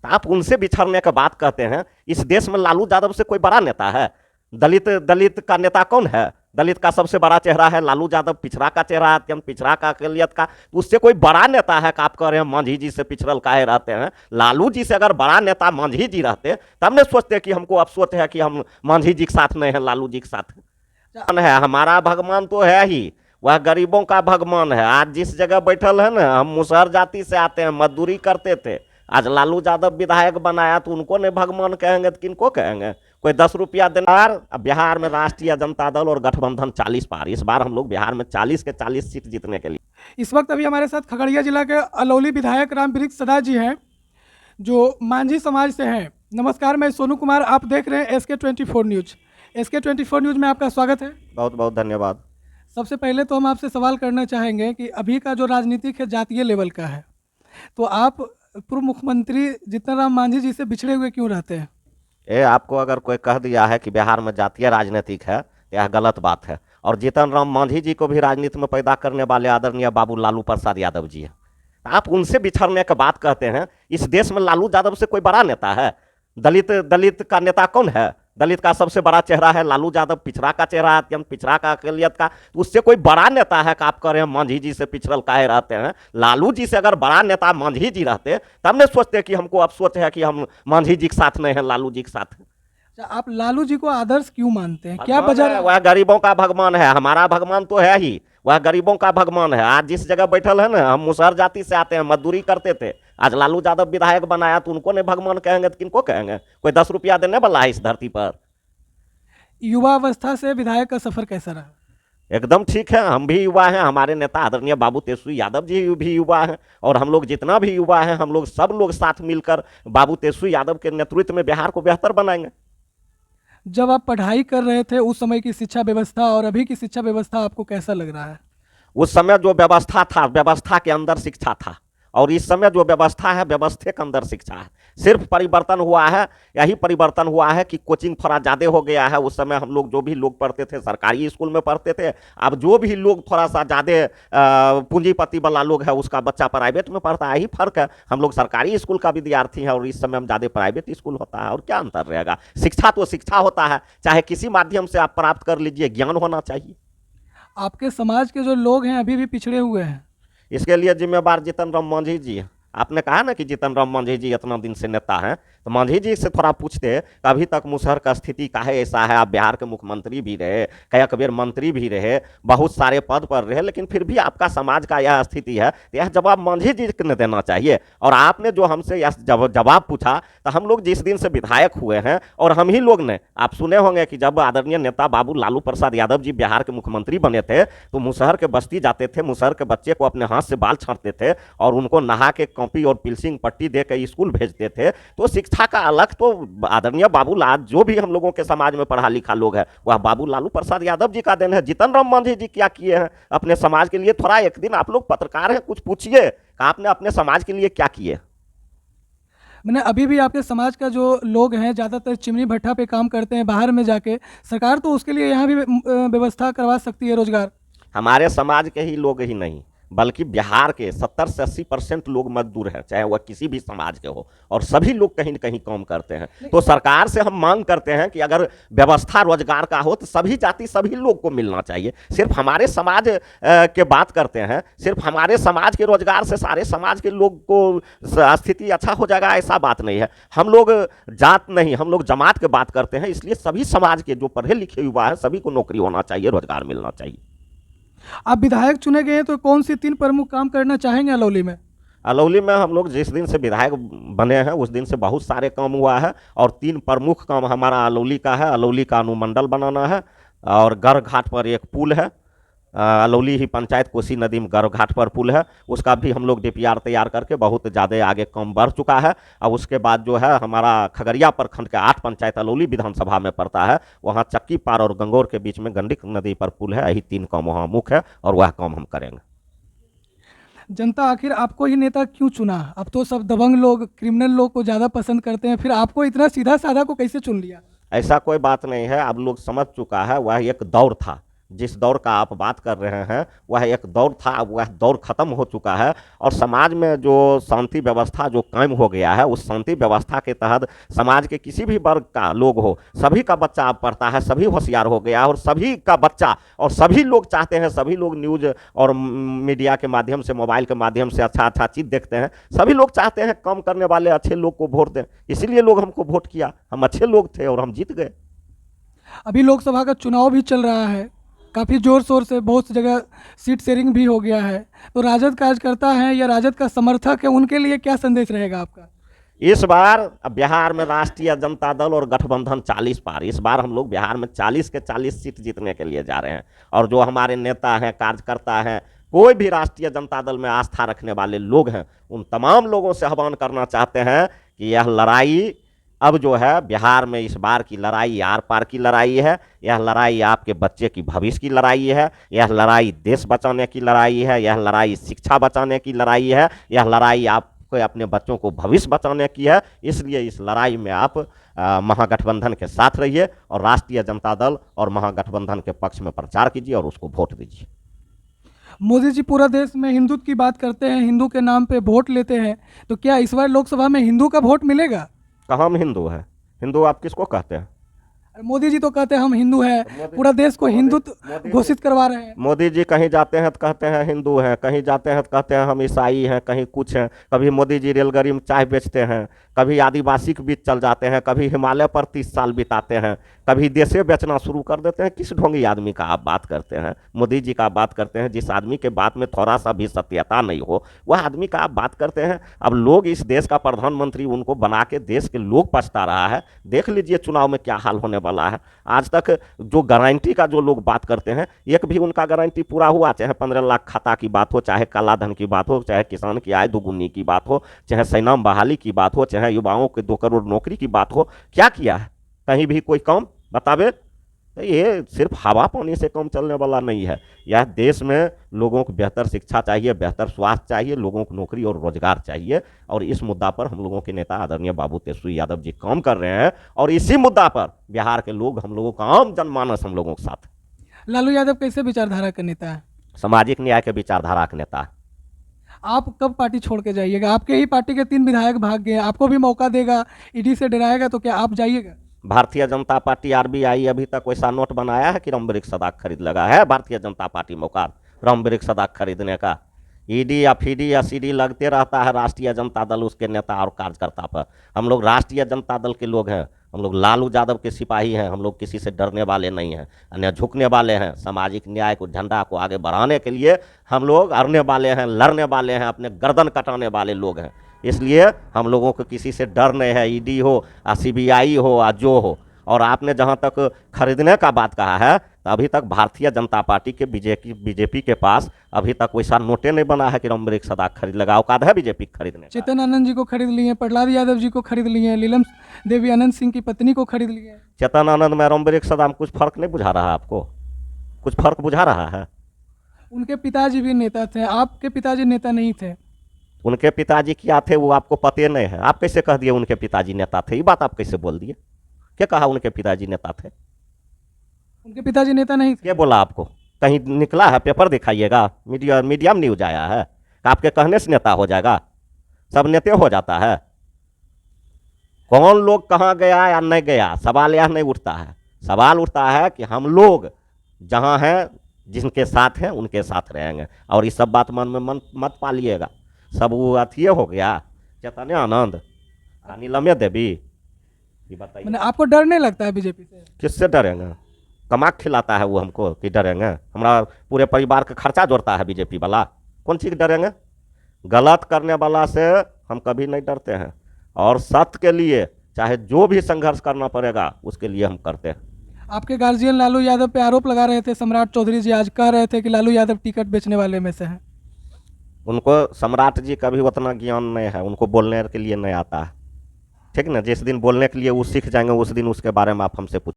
तो आप उनसे बिछड़ने की बात कहते हैं। इस देश में लालू यादव से कोई बड़ा नेता है? दलित दलित का नेता कौन है? दलित का सबसे बड़ा चेहरा है लालू यादव, पिछड़ा का चेहरा है, अत्यंत पिछड़ा का, अकलियत का। उससे कोई बड़ा नेता है कि आप कह रहे हैं मांझी जी से पिछड़ल काहे रहते हैं? लालू जी से अगर बड़ा नेता मांझी जी रहते तब ने सोचते कि हमको अफसोस है कि हम मांझी जी के साथ नहीं है, लालू जी के साथ है। हमारा भगवान तो है ही, वह गरीबों का भगवान है। आज जिस जगह बैठल है ना, हम मुसहर जाति से आते हैं, मजदूरी करते थे। आज लालू यादव विधायक बनाया तो उनको नहीं भगवान कहेंगे तो किनको कहेंगे? कोई 10 रुपया देनार। अब बिहार में राष्ट्रीय जनता दल और गठबंधन 40 पार। इस बार हम लोग बिहार में 40 के 40 सीट जीतने के लिए। इस वक्त अभी हमारे साथ खगड़िया जिला के अलौली विधायक रामवृक्ष सदा जी हैं, जो मांझी समाज से हैं। नमस्कार, मैं सोनू कुमार, आप देख रहे हैं SK24 न्यूज। SK24 न्यूज में आपका स्वागत है। बहुत बहुत धन्यवाद। सबसे पहले तो हम आपसे सवाल करना चाहेंगे कि अभी का जो राजनीतिक है जातीय लेवल का है, तो आप पूर्व मुख्यमंत्री जीतन राम मांझी जी से बिछड़े हुए क्यों रहते हैं? आपको अगर कोई कह दिया है कि बिहार में जातीय राजनीतिक है, यह गलत बात है। और जीतन राम मांझी जी को भी राजनीति में पैदा करने वाले आदरणीय बाबू लालू प्रसाद यादव जी हैं। आप उनसे बिछड़ने की बात कहते हैं। इस देश में लालू यादव से कोई बड़ा नेता है? दलित दलित का नेता कौन है? दलित का सबसे बड़ा चेहरा है लालू यादव, पिछड़ा का चेहरा है, अत्यंत पिछड़ा का, अकलियत का। उससे कोई बड़ा नेता है कि आप कह रहे हैं मांझी जी से पिछड़ल काहे रहते हैं? लालू जी से अगर बड़ा नेता मांझी जी रहते तब ने सोचते कि हमको अफसोस है कि हम मांझी जी के साथ नहीं है, लालू जी के साथ हैं। आप लालू जी को आदर्श क्यों मानते हैं? क्या वजह? वह गरीबों का भगवान है। हमारा भगवान तो है ही, वह गरीबों का भगवान है। आज जिस जगह बैठल है ना, हम मुसहर जाति से आते हैं, मजदूरी करते थे। आज लालू यादव विधायक बनाया तो उनको नहीं भगवान कहेंगे तो किनको कहेंगे? कोई 10 रुपया देने वाला है इस धरती पर? युवा अवस्था से विधायक का सफर कैसा रहा? एकदम ठीक है। हम भी युवा हैं, हमारे नेता आदरणीय बाबू तेजस्वी यादव जी भी युवा हैं, और हम लोग जितना भी युवा हैं, हम लोग सब लोग साथ मिलकर बाबू तेजस्वी यादव के नेतृत्व में बिहार को बेहतर बनाएंगे। जब आप पढ़ाई कर रहे थे उस समय की शिक्षा व्यवस्था और अभी की शिक्षा व्यवस्था आपको कैसा लग रहा है? उस समय जो व्यवस्था था, व्यवस्था के अंदर शिक्षा था, और इस समय जो व्यवस्था है, व्यवस्था के अंदर शिक्षा है। सिर्फ परिवर्तन हुआ है, यही परिवर्तन हुआ है कि कोचिंग थोड़ा ज़्यादा हो गया है। उस समय हम लोग जो भी लोग पढ़ते थे सरकारी स्कूल में पढ़ते थे। अब जो भी लोग थोड़ा सा ज़्यादा पूंजीपति वाला लोग है, उसका बच्चा प्राइवेट में पढ़ता है। यही फर्क है। हम लोग सरकारी स्कूल का विद्यार्थी है और इस समय हम ज़्यादा प्राइवेट स्कूल होता है। और क्या अंतर रहेगा? शिक्षा तो शिक्षा होता है, चाहे किसी माध्यम से आप प्राप्त कर लीजिए, ज्ञान होना चाहिए। आपके समाज के जो लोग हैं अभी भी पिछड़े हुए हैं, इसके लिए जिम्मेवार जीतन राम मांझी जी हैं। आपने कहा ना कि जीतन राम मांझी जी इतना दिन से नेता हैं, तो मांझी जी से थोड़ा पूछते अभी तक मुसहर का स्थिति काहे ऐसा है। आप बिहार के मुख्यमंत्री भी रहे, कई कबीर मंत्री भी रहे, बहुत सारे पद पर रहे, लेकिन फिर भी आपका समाज का यह स्थिति है, तो यह जवाब मांझी जी ने देना चाहिए। और आपने जो हमसे यह जवाब पूछा, तो हम लोग जिस दिन से विधायक हुए हैं, और हम ही लोग ने, आप सुने होंगे कि जब आदरणीय नेता बाबू लालू प्रसाद यादव जी बिहार के मुख्यमंत्री बने थे, तो मुसहर के बस्ती जाते थे, मुसहर के बच्चे को अपने हाथ से बाल छाँटते थे और उनको नहा के कॉपी और पिल्सिंग पट्टी दे के स्कूल भेजते थे। तो शिक्षा का अलग तो आदरणीय बाबू लाल, जो भी हम लोगों के समाज में पढ़ा लिखा लोग है, वह बाबू लालू प्रसाद यादव जी का देन है। जीतन राम मांझी जी क्या किए हैं अपने समाज के लिए? थोड़ा एक दिन आप लोग पत्रकार हैं, कुछ पूछिए, आपने अपने समाज के लिए क्या किए? मैंने अभी भी आपके समाज का जो लोग हैं ज़्यादातर चिमनी भट्ठा पे काम करते हैं बाहर में जाके। सरकार तो उसके लिए यहाँ भी व्यवस्था करवा सकती है रोजगार। हमारे समाज के ही लोग ही नहीं, बल्कि बिहार के 70 से 80% लोग मजदूर हैं, चाहे वह किसी भी समाज के हो, और सभी लोग कहीं न कहीं काम करते हैं। तो सरकार से हम मांग करते हैं कि अगर व्यवस्था रोजगार का हो तो सभी जाति सभी लोग को मिलना चाहिए। सिर्फ हमारे समाज के बात करते हैं, सिर्फ हमारे समाज के रोजगार से सारे समाज के लोग को स्थिति अच्छा हो जाएगा, ऐसा बात नहीं है। हम लोग जात नहीं, हम लोग जमात के बात करते हैं। इसलिए सभी समाज के जो पढ़े लिखे युवा है, सभी को नौकरी होना चाहिए, रोजगार मिलना चाहिए। आप विधायक चुने गए हैं तो कौन सी 3 प्रमुख काम करना चाहेंगे अलौली में? अलौली में हम लोग जिस दिन से विधायक बने हैं उस दिन से बहुत सारे काम हुआ है, और 3 प्रमुख काम हमारा अलौली का है। अलौली का अनुमंडल बनाना है, और गढ़ घाट पर एक पुल है, अलौली ही पंचायत कोसी नदी में गढ़ घाट पर पुल है, उसका भी हम लोग DPR तैयार करके बहुत ज़्यादा आगे काम बढ़ चुका है। और उसके बाद जो है हमारा खगड़िया प्रखंड के 8 पंचायत अलौली विधानसभा में पड़ता है, वहाँ चक्की पार और गंगौर के बीच में गंडक नदी पर पुल है। यही 3 काम वहाँ मुख्य है, और वह काम हम करेंगे। जनता आखिर आपको ही नेता क्यों चुना? अब तो सब दबंग लोग, क्रिमिनल लोग को ज़्यादा पसंद करते हैं, फिर आपको इतना सीधा साधा को कैसे चुन लिया? ऐसा कोई बात नहीं है, अब लोग समझ चुका है, वह एक दौर था जिस दौर का आप बात कर रहे हैं वह एक दौर था, वह दौर खत्म हो चुका है। और समाज में जो शांति व्यवस्था जो कायम हो गया है, उस शांति व्यवस्था के तहत समाज के किसी भी वर्ग का लोग हो, सभी का बच्चा अब पढ़ता है, सभी होशियार हो गया, और सभी का बच्चा और सभी लोग चाहते हैं, सभी लोग न्यूज और मीडिया के माध्यम से, मोबाइल के माध्यम से अच्छा अच्छा चीज़ देखते हैं। सभी लोग चाहते हैं काम करने वाले अच्छे लोग को वोट दें, इसीलिए लोग हमको वोट किया। हम अच्छे लोग थे और हम जीत गए। अभी लोकसभा का चुनाव भी चल रहा है, काफ़ी ज़ोर शोर से, बहुत सी जगह सीट शेयरिंग भी हो गया है। तो राजद कार्यकर्ता हैं या राजद का समर्थक है, उनके लिए क्या संदेश रहेगा आपका? इस बार बिहार में राष्ट्रीय जनता दल और गठबंधन 40 पार। इस बार हम लोग बिहार में 40 के 40 सीट जीतने के लिए जा रहे हैं। और जो हमारे नेता हैं, कार्यकर्ता हैं, कोई भी राष्ट्रीय जनता दल में आस्था रखने वाले लोग हैं, उन तमाम लोगों से आह्वान करना चाहते हैं कि यह लड़ाई अब जो है बिहार में, इस बार की लड़ाई आर पार की लड़ाई है। यह लड़ाई आपके बच्चे की भविष्य की लड़ाई है, यह लड़ाई देश बचाने की लड़ाई है, यह लड़ाई शिक्षा बचाने की लड़ाई है, यह लड़ाई आपको अपने बच्चों को भविष्य बचाने की है। इसलिए इस लड़ाई में आप महागठबंधन के साथ रहिए और राष्ट्रीय जनता दल और महागठबंधन के पक्ष में प्रचार कीजिए और उसको वोट दीजिए। मोदी जी पूरा देश में हिंदुत्व की बात करते हैं, हिंदू के नाम पे वोट लेते हैं, तो क्या इस बार लोकसभा में हिंदू का वोट मिलेगा? कहाँ हम हिंदू है? हिंदू आप किसको कहते हैं? मोदी जी तो कहते हैं हम हिंदू हैं, पूरा देश को हिंदुत्व घोषित करवा रहे हैं। मोदी जी कहीं जाते हैं तो कहते हैं हिंदू हैं, कहीं जाते हैं तो कहते हैं हम ईसाई हैं, कहीं कुछ हैं। कभी मोदी जी रेलगाड़ी में चाय बेचते हैं, कभी आदिवासी के बीच चल जाते हैं, कभी हिमालय पर 30 साल बिताते हैं, कभी देशे बेचना शुरू कर देते हैं। किस ढोंगी आदमी का आप बात करते हैं? मोदी जी का बात करते हैं। जिस आदमी के बात में थोड़ा सा भी सत्यता नहीं हो, वह आदमी का आप बात करते हैं। अब लोग इस देश का प्रधानमंत्री उनको बना के देश के लोग पछता रहा है। देख लीजिए चुनाव में क्या हाल होने वाला है। आज तक जो गारंटी का जो लोग बात करते हैं, एक भी उनका गारंटी पूरा हुआ? चाहे 15 लाख खाता की बात हो, चाहे काला धन की बात हो, चाहे किसान की आय दोगुनी की बात हो, चाहे सेना में बहाली की बात हो, चाहे युवाओं के 2 करोड़ नौकरी की बात हो, क्या किया है? कहीं भी कोई काम बतावे? ये सिर्फ हवा पानी से काम चलने वाला नहीं है। यह देश में लोगों को बेहतर शिक्षा चाहिए, बेहतर स्वास्थ्य चाहिए, लोगों को नौकरी और रोजगार चाहिए। और इस मुद्दा पर हम लोगों के नेता आदरणीय बाबू तेजस्वी यादव जी काम कर रहे हैं। और इसी मुद्दा पर बिहार के लोग, हम लोगों का आम जनमानस हम लोगों के साथ है। लालू यादव कैसे विचारधारा का नेता है? सामाजिक न्याय के विचारधारा के नेता। आप कब पार्टी छोड़ के जाइएगा? आपके ही पार्टी के 3 विधायक भाग गए, आपको भी मौका देगा, ईडी से डराएगा, तो क्या आप जाइएगा? भारतीय जनता पार्टी आरबीआई अभी तक वैसा नोट बनाया है कि रमवृक्ष सदाक खरीद लगा है? भारतीय जनता पार्टी मौका रमवृक्ष सदाक खरीदने का? ईडी या फीडी या सीडी लगते रहता है राष्ट्रीय जनता दल, उसके नेता और कार्यकर्ता पर। हम लोग राष्ट्रीय जनता दल के लोग हैं, हम लोग लालू यादव के सिपाही हैं। हम लोग किसी से डरने वाले नहीं हैं, अन्य झुकने वाले हैं। सामाजिक न्याय को, झंडा को आगे बढ़ाने के लिए हम लोग अड़ने वाले हैं, लड़ने वाले हैं, अपने गर्दन कटाने वाले लोग हैं। इसलिए हम लोगों को किसी से डर नहीं है, ईडी हो या सीबीआई हो या जो हो। और आपने जहां तक खरीदने का बात कहा है, तो अभी तक भारतीय जनता पार्टी के बीजेपी के पास अभी तक वैसा नोटे नहीं बना है कि रमवृक्ष सदाक खरीद लगा। औकात है बीजेपी खरीदने का? चेतन आनंद जी को खरीद लिए, प्रहलाद यादव जी को खरीद लिए, नीलम देवी आनंद सिंह की पत्नी को खरीद लिए। चेतन आनंद में रमवृक्ष सदा में कुछ फर्क नहीं बुझा रहा है आपको? कुछ फर्क बुझा रहा है? उनके पिताजी भी नेता थे, आपके पिताजी नेता नहीं थे। उनके पिताजी क्या थे वो आपको पते नहीं है। आप कैसे कह दिए उनके पिताजी नेता थे? ये बात आप कैसे बोल दिए? क्या कहा उनके पिताजी नेता थे? उनके पिताजी नेता नहीं थे। क्या बोला आपको? कहीं निकला है? पेपर दिखाइएगा, मीडिया में न्यूज आया है? आपके कहने से नेता हो जाएगा? सब नेता हो जाता है? कौन लोग कहाँ गया या नहीं गया, सवाल यह नहीं उठता है। सवाल उठता है कि हम लोग जहाँ हैं, जिनके साथ हैं, उनके साथ रहेंगे। और ये सब बात मन में मत पालिएगा। सब वो अथिये हो गया, चेतन आनंद, नीलम देवी, ये बताइए। मैंने आपको डर नहीं लगता है बीजेपी से? किससे डरेंगे? कमाक खिलाता है वो हमको कि डरेंगे? हमारा पूरे परिवार का खर्चा जोड़ता है बीजेपी वाला, कौन चीज़ डरेंगे? गलत करने वाला से हम कभी नहीं डरते हैं। और सत्य के लिए चाहे जो भी संघर्ष करना पड़ेगा, उसके लिए हम करते हैं। आपके गार्जियन लालू यादव पे आरोप लगा रहे थे, सम्राट चौधरी जी आज कह रहे थे कि लालू यादव टिकट बेचने वाले में से हैं। उनको सम्राट जी का भी उतना ज्ञान नहीं है, उनको बोलने के लिए नहीं आता है। ठीक ना? जिस दिन बोलने के लिए वो सीख जाएंगे, उस दिन उसके बारे में आप हमसे पूछ